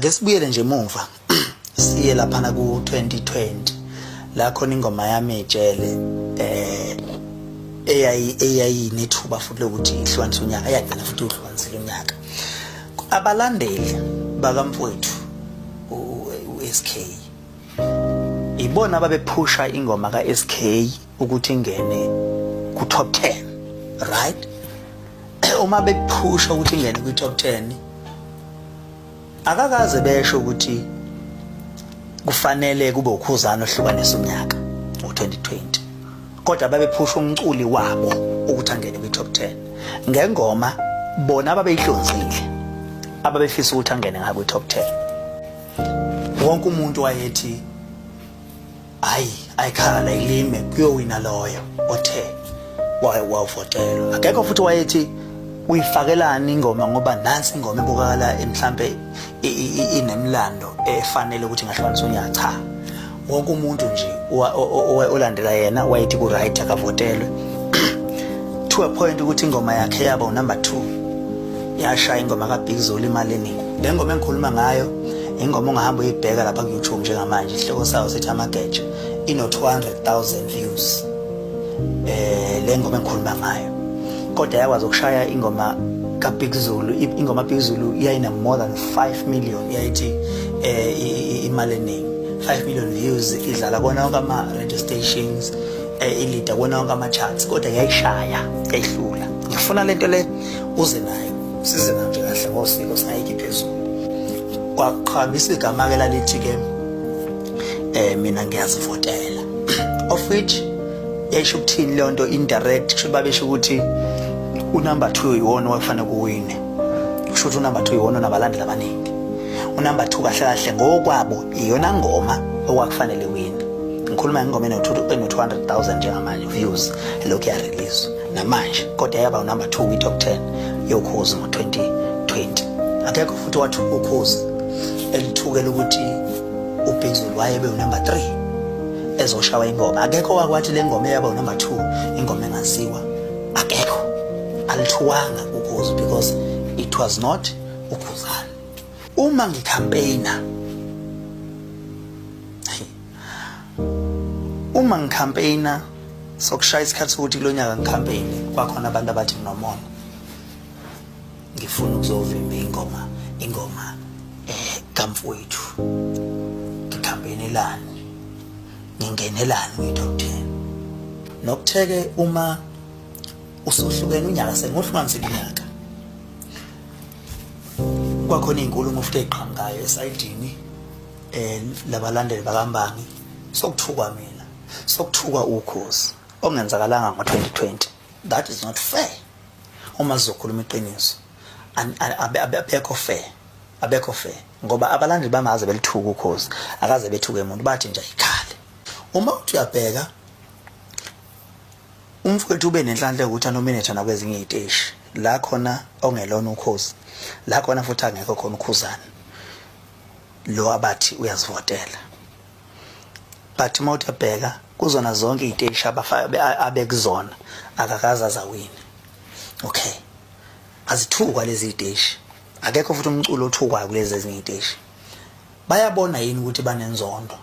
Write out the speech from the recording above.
ake sibuyele nje emuva siye lapha na ku 2020 la khona ingoma yami ejele eyayi nethuba futhi lokuthi ihlukanise unyaka ayagcina futhi uhlukanisile unyaka. Abalandeli bakamfowethu uSK ibona babephusha ingoma kaSK ukuthi ingene ku top 10, right? Uma bephusha ukuthi ingene ku top 10 akakaze besho ukuthi kufanele kube ukhuzana ohlukanisa unyaka u2020, kodwa babephusha umculi wabo ukuthi angene ku top 10 ngengoma bona ababeyihlonzile ababefisa ukuthi angene ngaku top 10. Wonke umuntu wayethi ayikhala ilime kuyowina loyo othe wavotelwa. Akekho futhi wayethi uyifakelani ingoma ngoba nansi ingoma ebukakala mhlambe inemlando efanele ukuthi ngahlukanisa unyaka. Cha, wonke umuntu nje olandela yena wayethi ku right akavotelwe to a point ukuthi ingoma yakhe yaba number 2 yashaya ingoma kaBig Zulu imali eningi. Le ngoma engikhuluma ngayo ingoma ongahamba uyibheka lapha ku YouTube njengamanje, isihloko sayo sithi Amageja, ino 200,000 views. Le ngoma engikhuluma ngayo kodwa yakwazi ukushaya ingoma kaBig Zulu. Ingoma Big Zulu iyayina more than 5 million, yayithi imali eningi, 5 million views, idlala kona wonke ama radio stations, ilida kona wonke ama charts, kodwa yayishaya yayihlula. Ngifuna lento le uze nayo size nje kahle ngosiko singayiki phezulu. Kwaqhabisa igama ke lalithi ke mina ngiyazivotela, of which yayisho ukuthini le nto indirect, kusho babesho ukuthi unumber 2 yiwona owafanele kuwine, kusho ukuthi unumber 2 yiwona onabalandeli abaningi. Unumber 2 kahle kahle ngokwabo iyona ngoma okwakufanele wine. Ngikhuluma ngengoma eno 200,000 njengamanje views lokho ya release namanje, kodwa yaba unumber 2 kwi top 10 yokhozi ngo 2020. Akekho futhi wathi ukhozi elithukela ukuthi uBig Zulu wayebe unumber 3 ezoshawa ingoma. Akekho wakwathi le ngoma yaba unumber 2 ingoma engaziwa, akekho alithuwanga ukhozi because it was not ukhuzana. Uma ngicampaigner sokushaya isikhathi ukuthi kulonyaka ngicampaign kwakhona abantu abathi nginomono ngifuna ukuzovimba ingoma kamfowethu, ngicampaignelani ngingenelani kwi top 10. Nokutheke uma usohlukene unyaka sengohlukanisile unyaka kwakhona inkulumo futhi eqhamukayo esayidini labalandeli bakambangi sokuthukwa mina, sokuthukwa ukhozi okungenzakalanga ngo2020. That is not fair. Uma sizokhuluma iqiniso abekho fair ngoba abalandeli bamaze belithuka ukhozi akaze bethuke umuntu bathi nje ayikhale. Uma uthi uyabheka umfowethu ube nenhlanhla ukuthi anominate nakwezinye iziteshi la khona ongelona ukhozi, la khona futhi angekho khona ukhuzana lo abathi uyazivotela. But uma uthi uyabheka kuzona zonke iziteshi abekuzona akakaza zawina. Okay, azithukwa lezi iziteshi, akekho futhi umculo othukwayo kulezi ezinye iziteshi. Bayabona yini ukuthi banenzondo